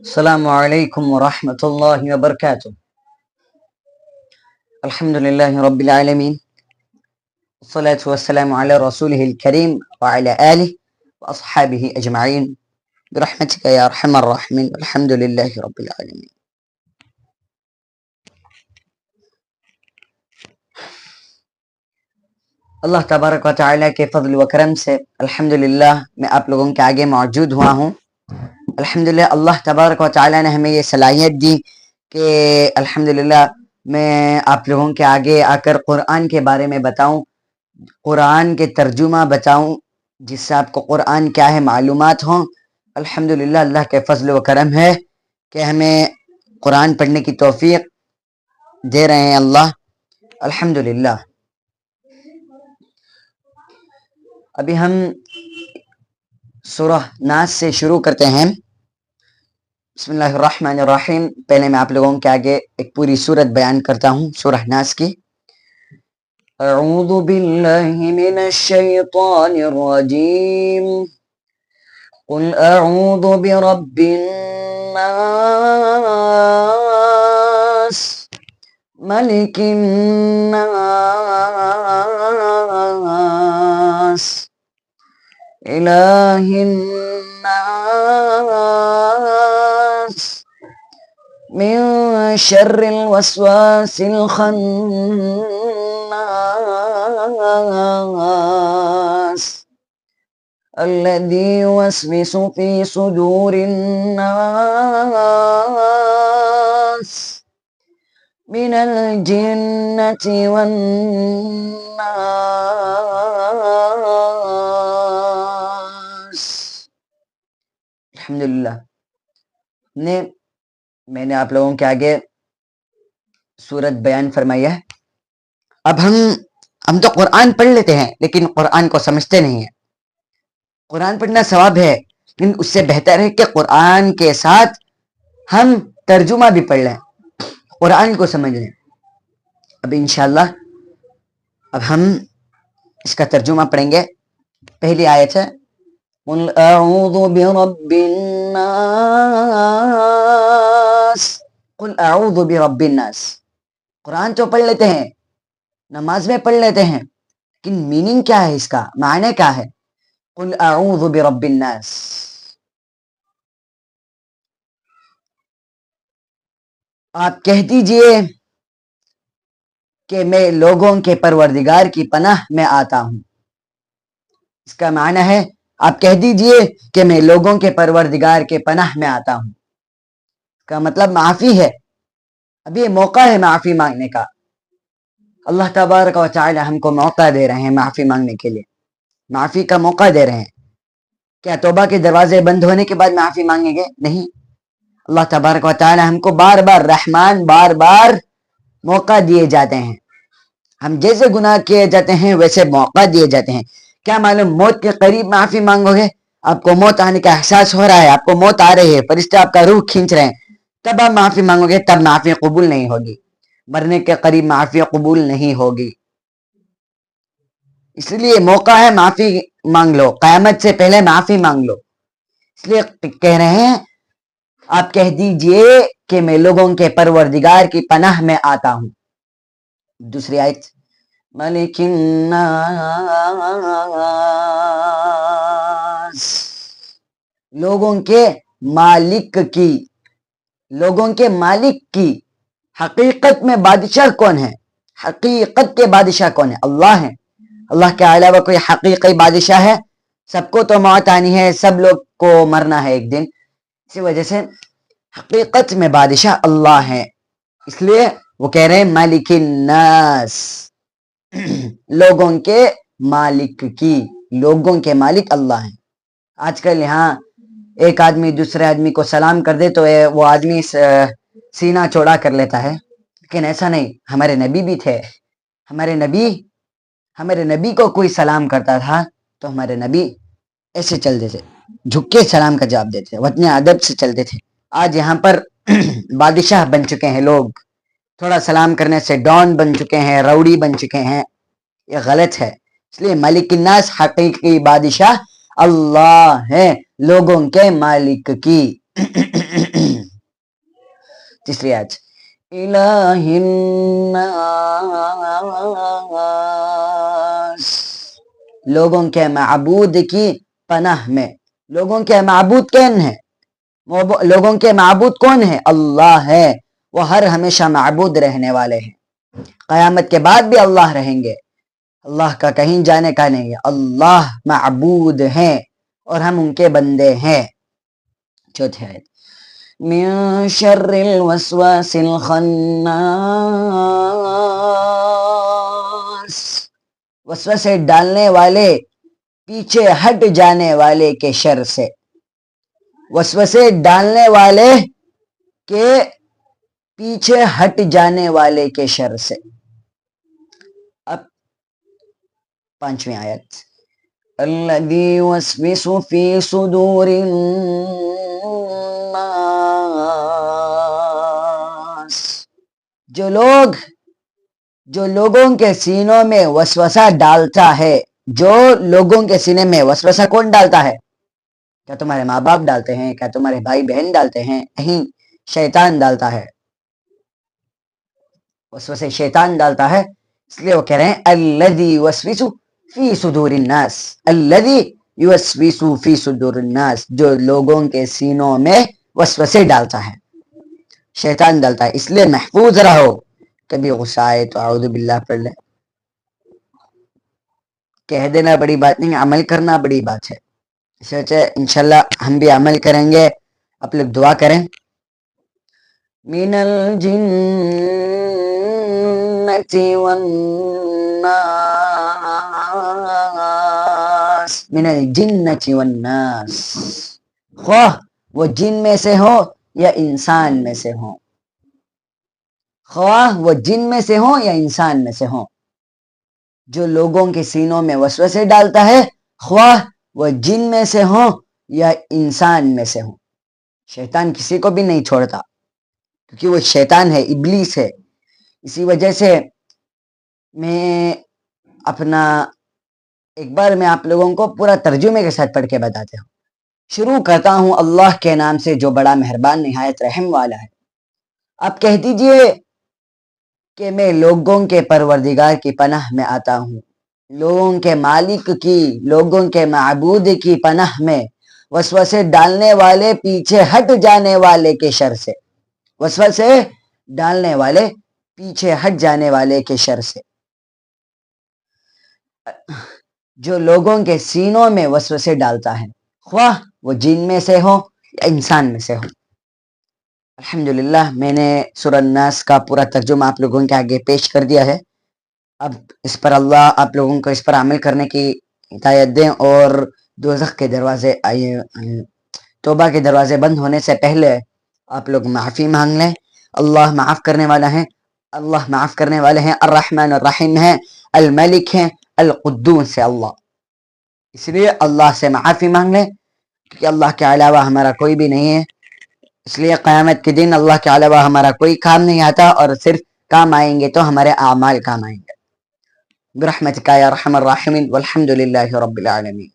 السلام عليكم ورحمة الله وبركاته. الحمد لله رب العالمين، والصلاة والسلام على رسوله الكريم وعلى آله وأصحابه أجمعين برحمتك يا أرحم الراحمين. الحمد لله رب العالمين. اللہ تبارک و تعالیٰ کے فضل و کرم سے الحمدللہ میں آپ لوگوں کے آگے موجود ہوا ہوں. الحمدللہ اللہ تبارک و تعالیٰ نے ہمیں یہ صلاحیت دی کہ الحمدللہ میں آپ لوگوں کے آگے آ کر قرآن کے بارے میں بتاؤں، قرآن کے ترجمہ بتاؤں، جس سے آپ کو قرآن کیا ہے معلومات ہوں. الحمدللہ اللہ کے فضل و کرم ہے کہ ہمیں قرآن پڑھنے کی توفیق دے رہے ہیں اللہ. الحمدللہ ابھی ہم سورہ ناس سے شروع کرتے ہیں. بسم اللہ الرحمن الرحیم. پہلے میں آپ لوگوں کے آگے ایک پوری سورت بیان کرتا ہوں سورہ ناس کی. اعوذ باللہ من الشیطان الرجیم. قل اعوذ برب الناس ملک الناس الہ الناس من شر الوسواس الخناس الذي يوسوس في صدور الناس من الجنة والناس. الحمدللہ میں نے آپ لوگوں کے آگے سورت بیان فرمائی ہے. اب ہم تو قرآن پڑھ لیتے ہیں لیکن قرآن کو سمجھتے نہیں ہیں. قرآن پڑھنا ثواب ہے لیکن اس سے بہتر ہے کہ قرآن کے ساتھ ہم ترجمہ بھی پڑھ لیں، قرآن کو سمجھ لیں. اب انشاءاللہ اب ہم اس کا ترجمہ پڑھیں گے. پہلی آیت ہے قل اعوذ برب الناس. قل اعوذ برب الناس. قرآن تو پڑھ لیتے ہیں، نماز میں پڑھ لیتے ہیں، لیکن میننگ کیا ہے، اس کا معنی کیا ہے؟ قل اعوذ برب الناس. آپ کہہ دیجئے کہ میں لوگوں کے پروردگار کی پناہ میں آتا ہوں. اس کا معنی ہے آپ کہہ دیجئے کہ میں لوگوں کے پروردگار کے پناہ میں آتا ہوں. اس کا مطلب معافی ہے. اب یہ موقع ہے معافی مانگنے کا. اللہ تبارک و تعالی ہم کو موقع دے رہے ہیں معافی مانگنے کے لیے، معافی کا موقع دے رہے ہیں. کیا توبہ کے دروازے بند ہونے کے بعد معافی مانگیں گے؟ نہیں. اللہ تبارک و تعالی ہم کو بار بار رحمان بار بار موقع دیے جاتے ہیں. ہم جیسے گناہ کیے جاتے ہیں ویسے موقع دیے جاتے ہیں. کیا معلوم موت کے قریب معافی مانگو گے، آپ کو موت آنے کا احساس ہو رہا ہے، آپ کو موت آ رہی ہے، فرشتے آپ کا روح کھینچ رہے ہیں، تب آپ معافی مانگو گے، تب معافی قبول نہیں ہوگی. مرنے کے قریب معافی قبول نہیں ہوگی. اس لیے موقع ہے معافی مانگ لو، قیامت سے پہلے معافی مانگ لو. اس لیے کہہ رہے ہیں آپ کہہ دیجئے کہ میں لوگوں کے پروردگار کی پناہ میں آتا ہوں. دوسری آیت ملک الناس. لوگوں کے مالک کی، لوگوں کے مالک کی. حقیقت میں بادشاہ کون ہے؟ حقیقت کے بادشاہ کون ہے؟ اللہ ہے. اللہ کے علاوہ کوئی حقیقی بادشاہ ہے؟ سب کو تو موت آنی ہے، سب لوگ کو مرنا ہے ایک دن. اسی وجہ سے حقیقت میں بادشاہ اللہ ہے. اس لیے وہ کہہ رہے ہیں مالک الناس، لوگوں کے مالک کی. لوگوں کے مالک اللہ ہیں. آج کل یہاں ایک آدمی دوسرے آدمی کو سلام کر دے تو وہ آدمی سینہ چوڑا کر لیتا ہے، لیکن ایسا نہیں. ہمارے نبی بھی تھے. ہمارے نبی کو کوئی سلام کرتا تھا تو ہمارے نبی ایسے چلتے تھے، جھک کے سلام کا جواب دیتے تھے، وطن ادب سے چلتے تھے. آج یہاں پر بادشاہ بن چکے ہیں لوگ، تھوڑا سلام کرنے سے ڈان بن چکے ہیں، روڑی بن چکے ہیں. یہ غلط ہے. اس لیے ملک الناس حقیقی بادشاہ اللہ ہے، لوگوں کے مالک کی. تیسری آیت الہ الناس، لوگوں کے معبود کی پناہ میں. لوگوں کے معبود کون ہیں؟ لوگوں کے معبود کون ہیں؟ اللہ ہے. وہ ہر ہمیشہ معبود رہنے والے ہیں، قیامت کے بعد بھی اللہ رہیں گے. اللہ کا کہیں جانے کا نہیں ہے. اللہ معبود ہیں اور ہم ان کے بندے ہیں. چوتھی آیت من شر الوسواس الخناس، وسوسے ڈالنے والے، پیچھے ہٹ جانے والے کے شر سے. وسوسے ڈالنے والے کے پیچھے ہٹ جانے والے کے شر سے. اب پانچویں آیت الذی یوسوس فی صدور الناس، جو لوگوں کے سینوں میں وسوسہ ڈالتا ہے. جو لوگوں کے سینے میں وسوسہ کون ڈالتا ہے؟ کیا تمہارے ماں باپ ڈالتے ہیں؟ کیا تمہارے بھائی بہن ڈالتے ہیں؟ نہیں، شیطان ڈالتا ہے. وسوسے شیطان ڈالتا ہے. اس لیے وہ کہہ رہے ہیں الذی یوسوس فی صدور الناس، الذی یوسوس فی صدور الناس، جو لوگوں کے سینوں میں وسوسے ڈالتا ہے، شیطان ڈالتا ہے. اس لیے محفوظ رہو. کبھی غصہ آئے تو اعوذ باللہ پڑھ لے. کہہ دینا بڑی بات نہیں، عمل کرنا بڑی بات ہے. سوچے انشاءاللہ ہم بھی عمل کریں گے. آپ لوگ دعا کریں. من الجنة والناس، من الجنة والناس، خواہ وہ جن میں سے ہو یا انسان میں سے ہو. خواہ وہ جن میں سے ہو یا انسان میں سے ہو. جو لوگوں کے سینوں میں وسوسے ڈالتا ہے، خواہ وہ جن میں سے ہو یا انسان میں سے ہو. شیطان کسی کو بھی نہیں چھوڑتا، کیونکہ وہ شیطان ہے، ابلیس ہے. اسی وجہ سے میں اپنا ایک بار میں آپ لوگوں کو پورا ترجمے کے ساتھ پڑھ کے بتاتا ہوں. شروع کرتا ہوں اللہ کے نام سے جو بڑا مہربان نہایت رحم والا ہے. آپ کہہ دیجئے کہ میں لوگوں کے پروردگار کی پناہ میں آتا ہوں، لوگوں کے مالک کی، لوگوں کے معبود کی پناہ میں، وسوسے ڈالنے والے، پیچھے ہٹ جانے والے کے شر سے. وسوسے ڈالنے والے، پیچھے ہٹ جانے والے کے شر سے. جو لوگوں کے سینوں میں وسوسے ڈالتا ہے، خواہ وہ جن میں سے ہو یا انسان میں سے ہو. الحمدللہ میں نے سورہ الناس کا پورا ترجمہ آپ لوگوں کے آگے پیش کر دیا ہے. اب اس پر اللہ آپ لوگوں کو اس پر عمل کرنے کی ہدایت دیں اور دوزخ کے دروازے توبہ کے دروازے بند ہونے سے پہلے آپ لوگ معافی مانگ لیں. اللہ معاف کرنے والا ہے، اللہ معاف کرنے والے ہیں، الرحمن الرحیم ہیں، الملک ہیں، القدوس ہے اللہ. اس لیے اللہ سے معافی مانگ لیں، کیونکہ اللہ کے علاوہ ہمارا کوئی بھی نہیں ہے. اس لیے قیامت کے دن اللہ کے علاوہ ہمارا کوئی کام نہیں آتا، اور صرف کام آئیں گے تو ہمارے اعمال کام آئیں گے. برحمتک یا ارحم الراحمین، والحمد للہ رب العالمین.